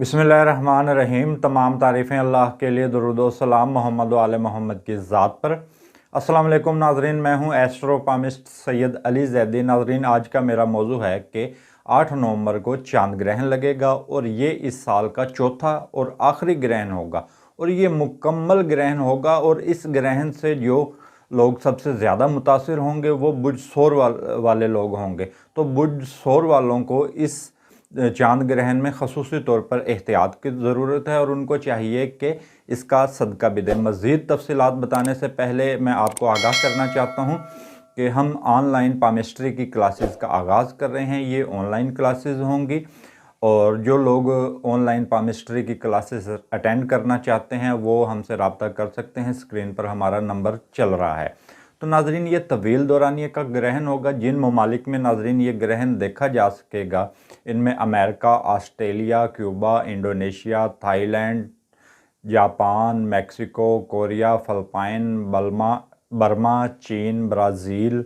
बिस्मिल्लाहिर्रहमानिर्रहीम। तमाम तारीफ़ें अल्लाह के लिए, दुरूद व सलाम मोहम्मद व आले मोहम्मद की ज़ात पर। अस्सलाम वालेकुम नाज़रीन, मैं हूं एस्ट्रोपामिस्ट सैयद अली ज़ैदी। नाज़रीन, आज का मेरा मौजू है कि 8 नवंबर को चांद ग्रहण लगेगा और ये इस साल का चौथा और आखिरी ग्रहण होगा और ये मुकम्मल ग्रहण होगा। और इस ग्रहण से जो लोग सबसे ज़्यादा मुतासिर होंगे वो बुर्ज सौर वाले लोग होंगे। तो बुर्ज सौर वालों को इस चांद ग्रहण में ख़ुसूसी तौर पर एहतियात की ज़रूरत है और उनको चाहिए कि इसका सदका भी दें। मज़ीद तफसीलात बताने से पहले मैं आपको आगाह करना चाहता हूँ कि हम ऑनलाइन पामिस्ट्री की क्लासेस का आगाज़ कर रहे हैं। ये ऑनलाइन क्लासेस होंगी और जो लोग ऑनलाइन पामिस्ट्री की क्लासेस अटेंड करना चाहते हैं वो हमसे रब्ता कर सकते हैं। स्क्रीन पर हमारा नंबर चल रहा है। तो नाज़रीन, ये तवील दौरानिए का ग्रहण होगा। जिन ममालिक में नाज़रीन ये ग्रहण देखा जा सकेगा इनमें America, Australia, Cuba, Indonesia, Thailand, Japan, Mexico, Korea, Philippine, Burma, चीन, ब्राज़ील,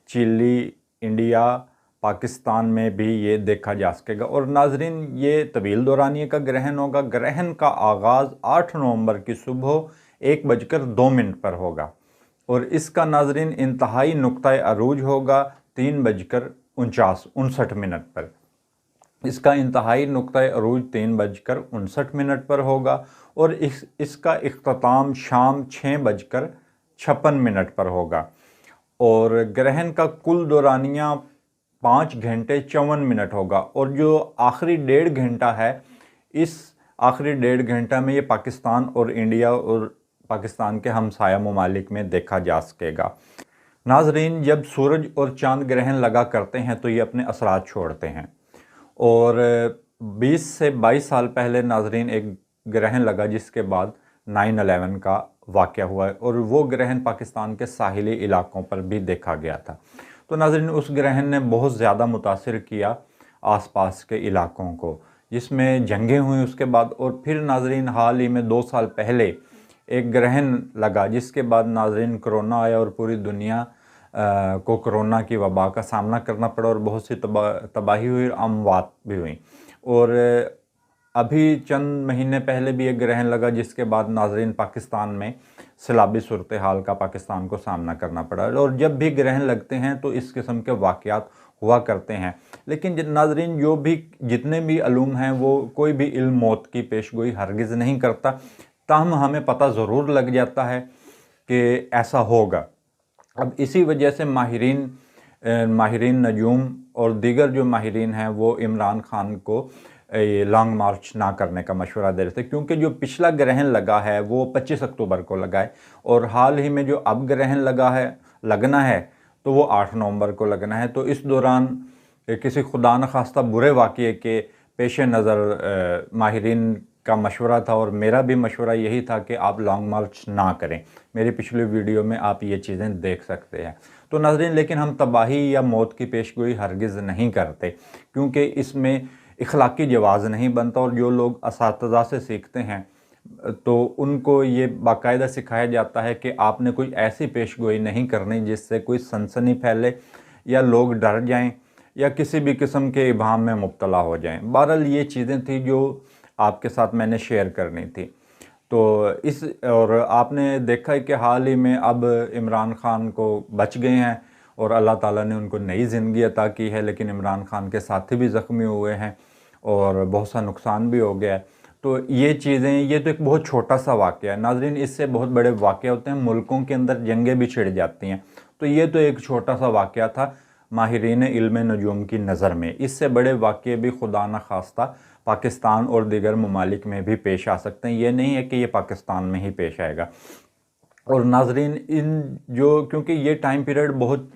चिली, इंडिया, पाकिस्तान में भी ये देखा जा सकेगा। और नाज़रीन, ये तवील दौरानिए का ग्रहण होगा। ग्रहण का आगाज़ 8 नवंबर की सुबह 1:02 पर होगा और इसका नाज़रीन इंतहाई नुक्ता अरूज होगा 3:59 पर। इसका इंतहाई नुक्ता अरूज 3:59 पर होगा और इसका इख्तिताम शाम 6:56 पर होगा। और ग्रहण का कुल दौरानिया 5 घंटे 54 मिनट होगा। और जो आखिरी 1.5 घंटा है, इस आखिरी 1.5 घंटा में ये पाकिस्तान और इंडिया और पाकिस्तान के हमसाया ममालिक में देखा जा सकेगा। नाज़रीन, जब सूरज और चांद ग्रहण लगा करते हैं तो ये अपने असरात छोड़ते हैं। और 20 से 22 साल पहले नाज़रीन एक ग्रहण लगा जिसके बाद 9/11 का वाक़या हुआ और वो ग्रहण पाकिस्तान के साहिली इलाकों पर भी देखा गया था। तो नाज़रीन, उस ग्रहण ने बहुत ज़्यादा मुतासिर किया आसपास के इलाकों को, जिसमें जंगें हुई उसके बाद। और फिर नाज़रीन, हाल ही में 2 साल पहले एक ग्रहण लगा जिसके बाद नाज़रीन कोरोना आया और पूरी दुनिया को कोरोना की वबा का सामना करना पड़ा और बहुत सी तबाही हुई, अमवात भी हुई। और अभी चंद महीने पहले भी एक ग्रहण लगा जिसके बाद नाज़रीन पाकिस्तान में सैलाबी सूरत हाल का पाकिस्तान को सामना करना पड़ा। और जब भी ग्रहण लगते हैं तो इस किस्म के वाक़यात हुआ करते हैं। लेकिन नाज़रीन, जो भी जितने भी अलूम हैं वो कोई भी इल्म मौत की पेशगोई हरगिज़ नहीं करता, ताहम हमें पता ज़रूर लग जाता है कि ऐसा होगा। अब इसी वजह से माहिरीन नजूम और दीगर जो माहिरीन हैं वो इमरान खान को लॉन्ग मार्च ना करने का मशवरा दे रहे थे, क्योंकि जो पिछला ग्रहण लगा है वो 25 अक्टूबर को लगा है और हाल ही में जो अब ग्रहण लगना है तो वो 8 नवंबर को लगना है। तो इस दौरान किसी खुदा न खास्ता बुरे वाक़ये के पेश नज़र माहिरीन का मशवरा था और मेरा भी मशवरा यही था कि आप लॉन्ग मार्च ना करें। मेरी पिछली वीडियो में आप ये चीज़ें देख सकते हैं। तो नाज़रीन, लेकिन हम तबाही या मौत की पेशगोई हरगिज़ नहीं करते, क्योंकि इसमें इखलाकी जवाज़ नहीं बनता। और जो लोग असातिज़ा से सीखते हैं तो उनको ये बाकायदा सिखाया जाता है कि आपने कोई ऐसी पेशगोई नहीं करनी जिससे कोई सनसनी फैले या लोग डर जाएं या किसी भी किस्म के इबाम में मुब्तला हो जाएं। बहरहाल ये चीज़ें थी जो आपके साथ मैंने शेयर करनी थी। तो और आपने देखा है कि हाल ही में अब इमरान खान को बच गए हैं और अल्लाह ताला ने उनको नई ज़िंदगी अता की है। लेकिन इमरान खान के साथी भी ज़ख्मी हुए हैं और बहुत सा नुकसान भी हो गया है। तो ये चीज़ें, ये तो एक बहुत छोटा सा वाक़या है नाज़रीन। इससे बहुत बड़े वाक़या होते हैं, मुल्कों के अंदर जंगें भी छिड़ जाती हैं। तो ये तो एक छोटा सा वाक़या था माहिरीन इल्म नजूम की नज़र में। इससे बड़े वाक़ये भी खुदा न खास्ता पाकिस्तान और दीगर ममालिक में भी पेश आ सकते हैं। ये नहीं है कि ये पाकिस्तान में ही पेश आएगा। और नाज़रीन, क्योंकि ये टाइम पीरियड बहुत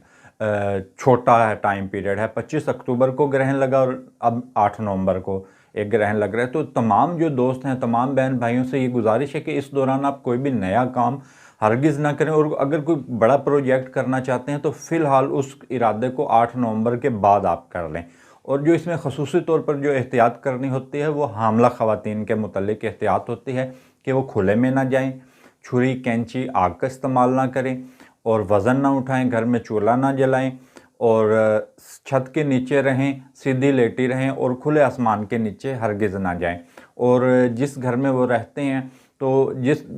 छोटा है, टाइम पीरियड है। 25 अक्टूबर को ग्रहण लगा और अब 8 नवंबर को एक ग्रहण लग रहा है। तो तमाम जो दोस्त हैं, तमाम बहन भाइयों से ये गुजारिश है कि इस दौरान आप कोई भी नया काम हरगिज़ ना करें। और अगर कोई बड़ा प्रोजेक्ट करना चाहते हैं तो फ़िलहाल उस इरादे को 8 नवंबर के बाद आप कर लें। और जो इसमें ख़ुसूसी तौर पर जो एहतियात करनी होती है वो हामला ख़वातीन के मुतल्लिक़ एहतियात होती है कि वो खुले में ना जाएं, छुरी कैंची आग का इस्तेमाल ना करें और वज़न ना उठाएं, घर में चूल्हा ना जलाएं और छत के नीचे रहें, सीधी लेटी रहें और खुले आसमान के नीचे हरगिज़ ना जाएं। اور جس گھر میں وہ رہتے ہیں تو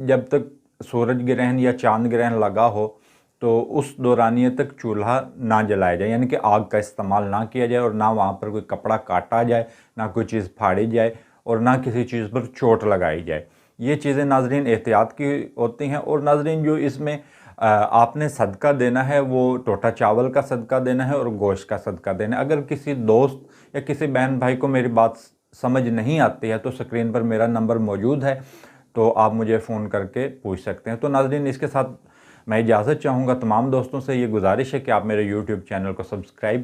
جب تک سورج گرہن یا چاند گرہن لگا ہو تو اس دورانیے تک چولہا نہ جلایا جائے، یعنی کہ آگ کا استعمال نہ کیا جائے، اور نہ وہاں پر کوئی کپڑا کاٹا جائے، نہ کوئی چیز پھاڑی جائے، اور نہ کسی چیز پر چوٹ لگائی جائے۔ یہ چیزیں ناظرین احتیاط کی ہوتی ہیں۔ اور ناظرین جو اس میں آپ نے صدقہ دینا ہے وہ ٹوٹا چاول کا صدقہ دینا ہے اور گوشت کا صدقہ دینا ہے۔ اگر کسی دوست یا کسی بہن بھائی کو میری بات سمجھ نہیں آتی ہے تو سکرین پر میرا نمبر موجود ہے، تو آپ مجھے فون کر کے پوچھ سکتے ہیں۔ تو ناظرین اس کے ساتھ میں اجازت چاہوں گا، تمام دوستوں سے یہ گزارش ہے کہ آپ میرے یوٹیوب چینل کو سبسکرائب